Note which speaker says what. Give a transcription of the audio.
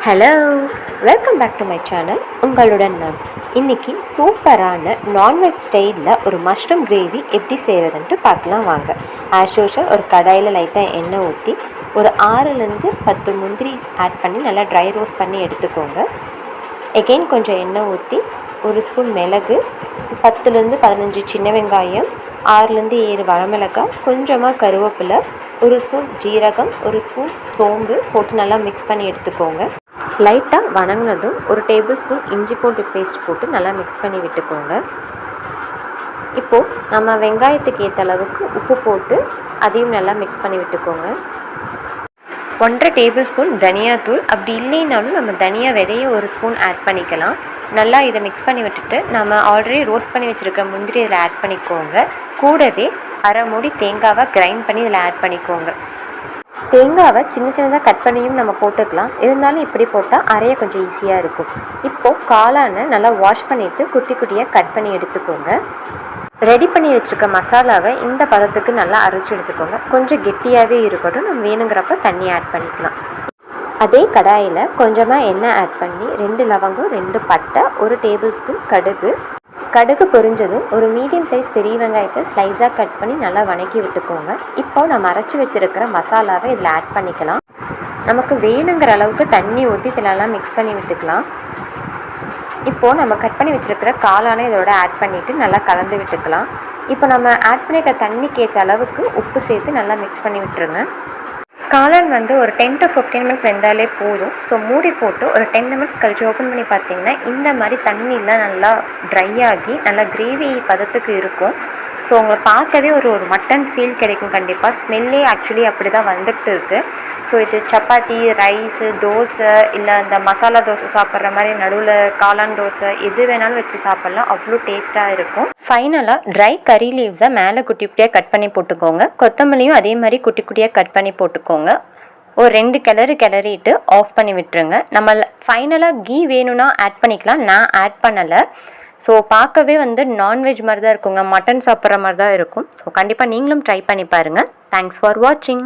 Speaker 1: Hello, welcome back to my channel. உங்களுடன் நான் இன்றைக்கி சூப்பரான நான்வெஜ் ஸ்டைலில் ஒரு மஷ்ரூம் கிரேவி எப்படி செய்கிறதுன்ட்டு பார்க்கலாம் வாங்க. ஆஸ் யூஷுவல் ஒரு கடாயில் லைட்டாக எண்ணெய் ஊற்றி ஒரு 6-10 முந்திரி ஆட் பண்ணி நல்லா ட்ரை ரோஸ்ட் பண்ணி எடுத்துக்கோங்க. எகெயின் கொஞ்சம் எண்ணெய் ஊற்றி ஒரு ஸ்பூன் மிளகு, 10-15 சின்ன வெங்காயம், 6-7 வரமிளகாய், கொஞ்சமாக கருவேப்பிலை, ஒரு ஸ்பூன் ஜீரகம், ஒரு ஸ்பூன் சோம்பு போட்டு நல்லா மிக்ஸ் பண்ணி எடுத்துக்கோங்க. லைட்டாக வணங்கினதும் ஒரு டேபிள் ஸ்பூன் இஞ்சி பூண்டு பேஸ்ட் போட்டு நல்லா மிக்ஸ் பண்ணி விட்டுக்கோங்க. இப்போது நம்ம வெங்காயத்துக்கு ஏற்ற அளவுக்கு உப்பு போட்டு அதையும் நல்லா மிக்ஸ் பண்ணி விட்டுக்கோங்க. 1.5 டேபிள் ஸ்பூன் தனியாத்தூள், அப்படி இல்லைனாலும் நம்ம தனியா விதையை ஒரு ஸ்பூன் ஆட் பண்ணிக்கலாம். நல்லா இதை மிக்ஸ் பண்ணி விட்டுட்டு நம்ம ஆல்ரெடி ரோஸ்ட் பண்ணி வச்சுருக்க முந்திரி இதில் ஆட் பண்ணிக்கோங்க. கூடவே அரை மூடி தேங்காவை கிரைண்ட் பண்ணி இதில் ஆட் பண்ணிக்கோங்க. தேங்காவை சின்ன சின்னதாக கட் பண்ணியும் நம்ம போட்டுக்கலாம். இருந்தாலும் இப்படி போட்டால் அரைய கொஞ்சம் ஈஸியாக இருக்கும். இப்போது காளானை நல்லா வாஷ் பண்ணிவிட்டு குட்டி குட்டியாக கட் பண்ணி எடுத்துக்கோங்க. ரெடி பண்ணி வச்சுருக்க மசாலாவை இந்த பதத்துக்கு நல்லா அரைச்சி எடுத்துக்கோங்க. கொஞ்சம் கெட்டியாகவே இருக்கட்டும், நம்ம வேணுங்கிறப்ப தண்ணி ஆட் பண்ணிக்கலாம். அதே கடாயில் கொஞ்சமாக எண்ணெய் ஆட் பண்ணி 2 லவங்கம், 2 பட்டை, 1 டேபிள் ஸ்பூன் கடுகு பொரிஞ்சதும் ஒரு மீடியம் சைஸ் பெரிய வெங்காயத்தை ஸ்லைஸாக கட் பண்ணி நல்லா வணக்கி விட்டுக்கோங்க. இப்போது நம்ம அரைச்சி வச்சுருக்கிற மசாலாவை இதில் ஆட் பண்ணிக்கலாம். நமக்கு வேணுங்கிற அளவுக்கு தண்ணி ஊற்றி இதிலெல்லாம் மிக்ஸ் பண்ணி விட்டுக்கலாம். இப்போது நம்ம கட் பண்ணி வச்சுருக்கிற காளானை இதோட ஆட் பண்ணிவிட்டு நல்லா கலந்து விட்டுக்கலாம். இப்போ நம்ம ஆட் பண்ணியிருக்க தண்ணிக்கு ஏற்ற அளவுக்கு உப்பு சேர்த்து நல்லா மிக்ஸ் பண்ணி விட்டுருங்க. காளான் ஒரு 10-15 மினிட்ஸ் வெந்தாலே போதும். ஸோ மூடி போட்டு ஒரு 10 நிமிட்ஸ் கழிச்சு ஓப்பன் பண்ணி பார்த்தீங்கன்னா இந்த மாதிரி தண்ணியெலாம் நல்லா ட்ரை ஆகி நல்லா கிரேவி பதத்துக்கு இருக்கும். ஸோ உங்களுக்கு பார்க்கவே ஒரு மட்டன் ஃபீல் கிடைக்கும். கண்டிப்பாக ஸ்மெல்லே ஆக்சுவலி அப்படி தான் வந்துட்டு இருக்குது. ஸோ இது சப்பாத்தி, ரைஸு, தோசை, இல்லை அந்த மசாலா தோசை சாப்பிட்ற மாதிரி நடுவில் காளான் தோசை எது வேணாலும் வச்சு சாப்பிட்லாம். அவ்வளோ டேஸ்ட்டாக இருக்கும். ஃபைனலாக ட்ரை கறி லீவ்ஸை மேலே குட்டி குட்டியாக கட் பண்ணி போட்டுக்கோங்க. கொத்தமல்லியும் அதே மாதிரி குட்டி குட்டியாக கட் பண்ணி போட்டுக்கோங்க. ஒரு 2 கிளறிட்டு ஆஃப் பண்ணி விட்டுருங்க. நம்ம ஃபைனலாக கீ வேணும்னா ஆட் பண்ணிக்கலாம். நான் ஆட் பண்ணலை. ஸோ பார்க்கவே நான்வெஜ் மாதிரி தான் இருக்குங்க, மட்டன் சாப்பிட்ற மாதிரி தான் இருக்கும். ஸோ கண்டிப்பாக நீங்களும் ட்ரை பண்ணி பாருங்கள். தேங்க்ஸ் ஃபார் வாட்சிங்.